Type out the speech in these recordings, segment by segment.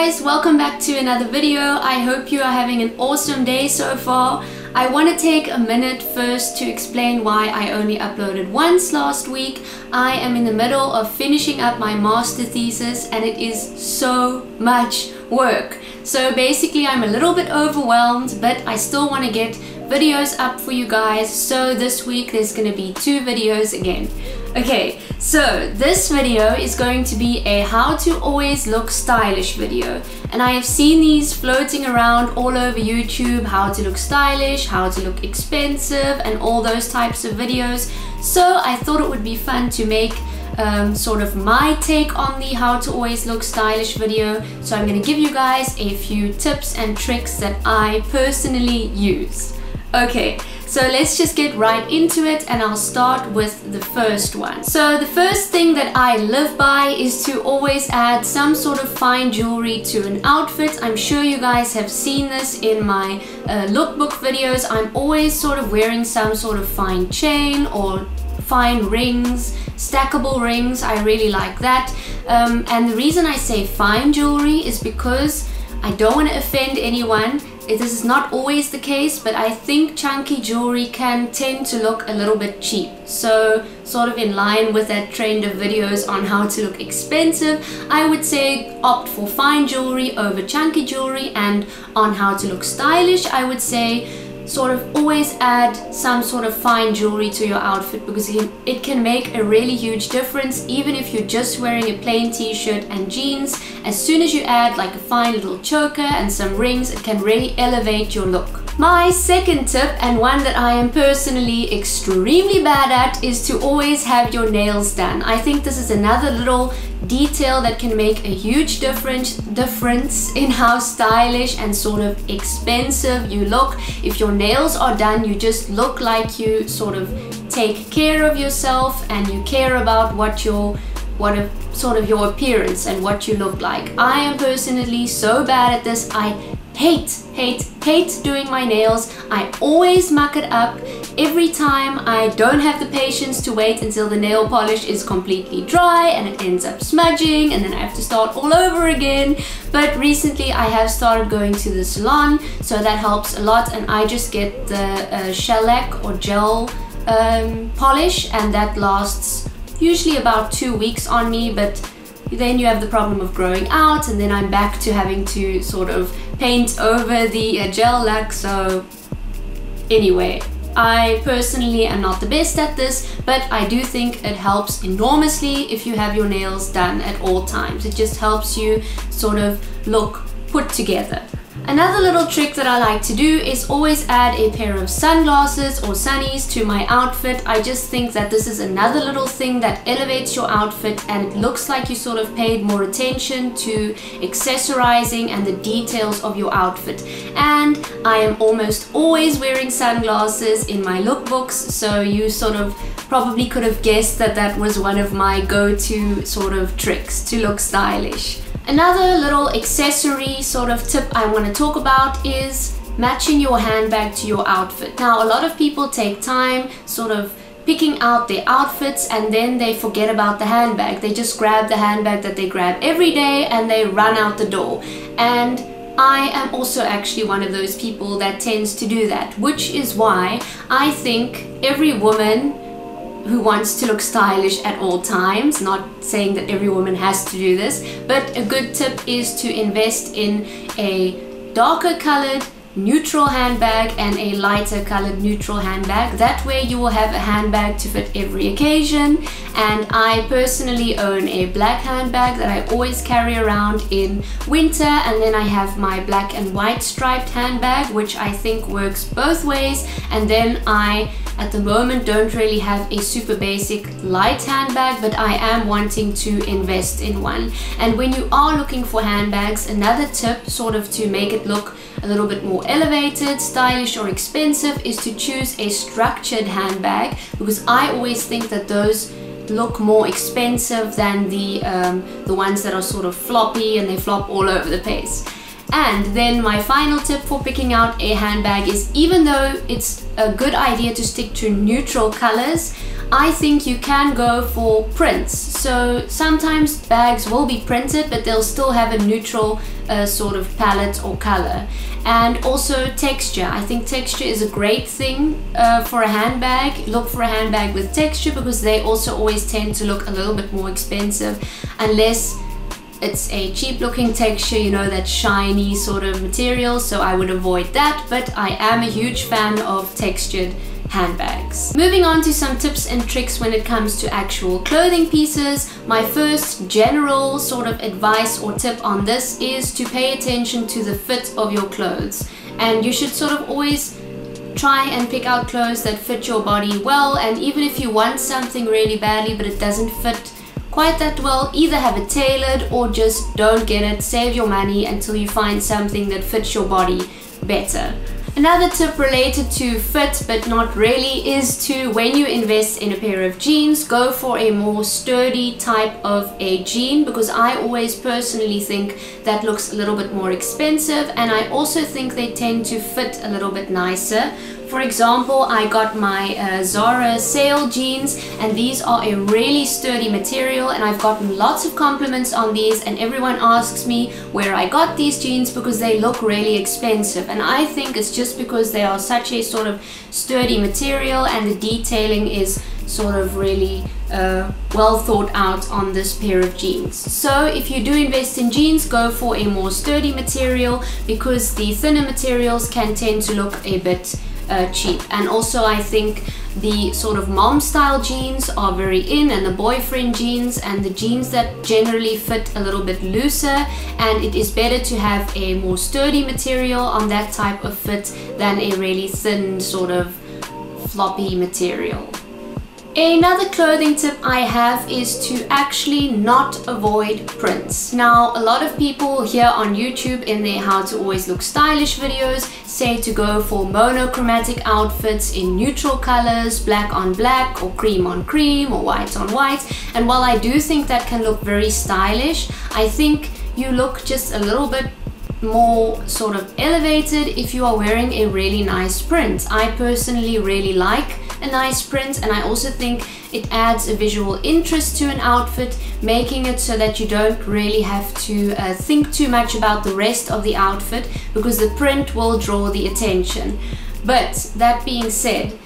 guys, welcome back to another video. I hope you are having an awesome day so far. I want to take a minute first to explain why I only uploaded once last week. I am in the middle of finishing up my master thesis and it is so much work. So basically I'm a little bit overwhelmed, but I still want to get videos up for you guys. So this week there's going to be 2 videos again. Okay, so this video is going to be a how to always look stylish video, and I have seen these floating around all over YouTube, how to look stylish, how to look expensive, and all those types of videos. So I thought it would be fun to make sort of my take on the how to always look stylish video. So I'm going to give you guys a few tips and tricks that I personally use. Okay, so let's just get right into it, and I'll start with the first one. So the first thing that I live by is to always add some sort of fine jewelry to an outfit. I'm sure you guys have seen this in my lookbook videos. I'm always sort of wearing some sort of fine chain or fine rings, stackable rings. I really like that. And the reason I say fine jewelry is because I don't want to offend anyone. This is not always the case, but I think chunky jewelry can tend to look a little bit cheap. So sort of in line with that trend of videos on how to look expensive, I would say opt for fine jewelry over chunky jewelry, and on how to look stylish, I would say sort of always add some sort of fine jewelry to your outfit, because it can make a really huge difference. Even if you're just wearing a plain t-shirt and jeans, as soon as you add like a fine little choker and some rings, it can really elevate your look. My second tip, and one that I am personally extremely bad at, is to always have your nails done. I think this is another little detail that can make a huge difference in how stylish and sort of expensive you look. If your nails are done, you just look like you sort of take care of yourself and you care about sort of your appearance and what you look like. I am personally so bad at this. I hate doing my nails. I always muck it up. Every time I don't have the patience to wait until the nail polish is completely dry and it ends up smudging, and then I have to start all over again. But recently I have started going to the salon, so that helps a lot, and I just get the shellac or gel polish, and that lasts usually about 2 weeks on me. But then you have the problem of growing out, and then I'm back to having to sort of paint over the gel lac. So anyway, I personally am not the best at this, but I do think it helps enormously if you have your nails done at all times. It just helps you sort of look put together. Another little trick that I like to do is always add a pair of sunglasses or sunnies to my outfit. I just think that this is another little thing that elevates your outfit, and it looks like you sort of paid more attention to accessorizing and the details of your outfit. And I am almost always wearing sunglasses in my lookbooks, so you sort of probably could have guessed that that was one of my go-to sort of tricks to look stylish. Another little accessory sort of tip I want to talk about is matching your handbag to your outfit. Now, a lot of people take time sort of picking out their outfits and then they forget about the handbag. They just grab the handbag that they grab every day and they run out the door. And I am also actually one of those people that tends to do that, which is why I think every woman who wants to look stylish at all times, not saying that every woman has to do this, but a good tip is to invest in a darker colored neutral handbag and a lighter colored neutral handbag. That way you will have a handbag to fit every occasion. And I personally own a black handbag that I always carry around in winter, and then I have my black and white striped handbag, which I think works both ways. And then I at the moment don't really have a super basic light handbag, but I am wanting to invest in one. And when you are looking for handbags, another tip sort of to make it look a little bit more elevated, stylish or expensive, is to choose a structured handbag, because I always think that those look more expensive than the ones that are sort of floppy and they flop all over the place. And then my final tip for picking out a handbag is, even though it's a good idea to stick to neutral colors, I think you can go for prints. So sometimes bags will be printed, but they'll still have a neutral sort of palette or color. And also texture. I think texture is a great thing for a handbag. Look for a handbag with texture, because they also always tend to look a little bit more expensive, unless it's a cheap looking texture, you know, that shiny sort of material, so I would avoid that, but I am a huge fan of textured handbags. Moving on to some tips and tricks when it comes to actual clothing pieces. My first general sort of advice or tip on this is to pay attention to the fit of your clothes, and you should sort of always try and pick out clothes that fit your body well. And even if you want something really badly but it doesn't fit quite that well, either have it tailored or just don't get it. Save your money until you find something that fits your body better. Another tip related to fit but not really is to, when you invest in a pair of jeans, go for a more sturdy type of a jean, because I always personally think that looks a little bit more expensive, and I also think they tend to fit a little bit nicer. For example, I got my Zara sale jeans, and these are a really sturdy material, and I've gotten lots of compliments on these, and everyone asks me where I got these jeans because they look really expensive, and I think it's just because they are such a sort of sturdy material and the detailing is sort of really well thought out on this pair of jeans. So if you do invest in jeans, go for a more sturdy material, because the thinner materials can tend to look a bit cheap. And also I think the sort of mom style jeans are very in, and the boyfriend jeans, and the jeans that generally fit a little bit looser, and it is better to have a more sturdy material on that type of fit than a really thin sort of floppy material. Another clothing tip I have is to actually not avoid prints. Now, a lot of people here on YouTube in their how to always look stylish videos say to go for monochromatic outfits in neutral colors, black on black or cream on cream or white on white. And while I do think that can look very stylish, I think you look just a little bit more sort of elevated if you are wearing a really nice print. I personally really like a nice print, and I also think it adds a visual interest to an outfit, making it so that you don't really have to think too much about the rest of the outfit, because the print will draw the attention. But that being said,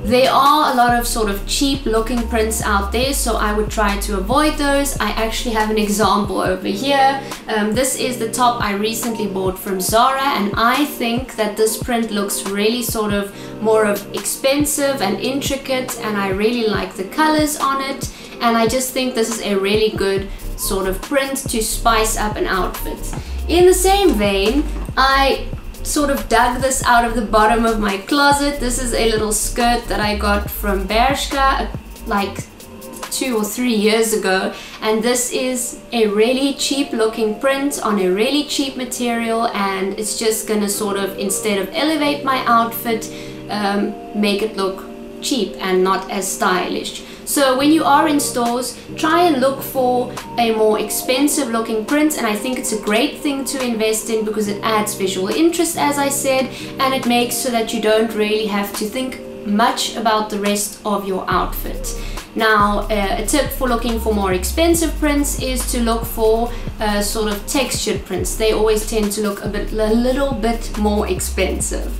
there are a lot of sort of cheap looking prints out there, so I would try to avoid those. I actually have an example over here. This is the top I recently bought from Zara, and I think that this print looks really sort of more of expensive and intricate, and I really like the colors on it, and I just think this is a really good sort of print to spice up an outfit. In the same vein, I sort of dug this out of the bottom of my closet. This is a little skirt that I got from Bershka like 2 or 3 years ago, and this is a really cheap looking print on a really cheap material, and it's just gonna sort of, instead of elevate my outfit, make it look cheap and not as stylish. So when you are in stores, try and look for a more expensive looking print, and I think it's a great thing to invest in because it adds visual interest, as I said, and it makes so that you don't really have to think much about the rest of your outfit. Now, a tip for looking for more expensive prints is to look for sort of textured prints. They always tend to look a little bit more expensive.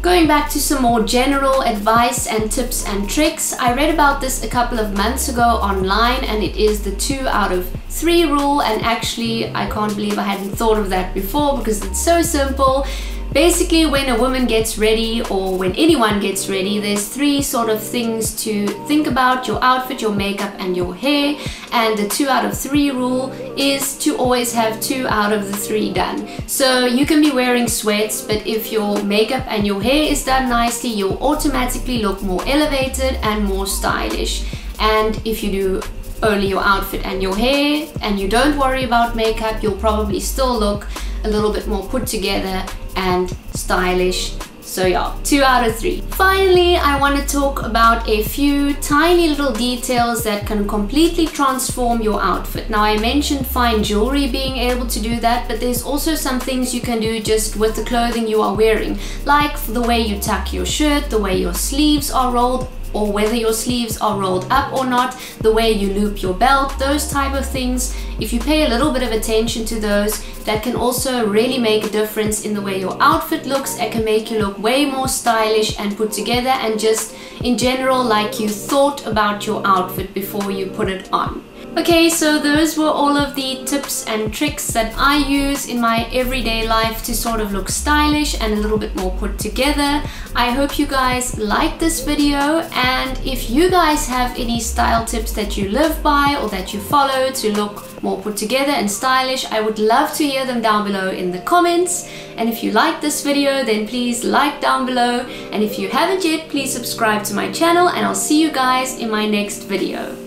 Going back to some more general advice and tips and tricks, I read about this a couple of months ago online, and it is the 2 out of 3 rule, and actually I can't believe I hadn't thought of that before because it's so simple. Basically, when a woman gets ready, or when anyone gets ready, there's 3 sort of things to think about: your outfit, your makeup, and your hair. And the 2 out of 3 rule is to always have 2 out of the 3 done. So you can be wearing sweats, but if your makeup and your hair is done nicely, you'll automatically look more elevated and more stylish. And if you do only your outfit and your hair, and you don't worry about makeup, you'll probably still look a little bit more put together and stylish. So yeah, 2 out of 3. Finally, I want to talk about a few tiny little details that can completely transform your outfit. Now, I mentioned fine jewelry being able to do that, but there's also some things you can do just with the clothing you are wearing, like the way you tuck your shirt, the way your sleeves are rolled, or whether your sleeves are rolled up or not, the way you loop your belt, those type of things. If you pay a little bit of attention to those, that can also really make a difference in the way your outfit looks. It can make you look way more stylish and put together, and just in general like you thought about your outfit before you put it on. Okay, so those were all of the tips and tricks that I use in my everyday life to sort of look stylish and a little bit more put together. I hope you guys liked this video, and if you guys have any style tips that you live by or that you follow to look more put together and stylish, I would love to hear them down below in the comments. And if you like this video, then please like down below, and if you haven't yet, please subscribe to my channel, and I'll see you guys in my next video.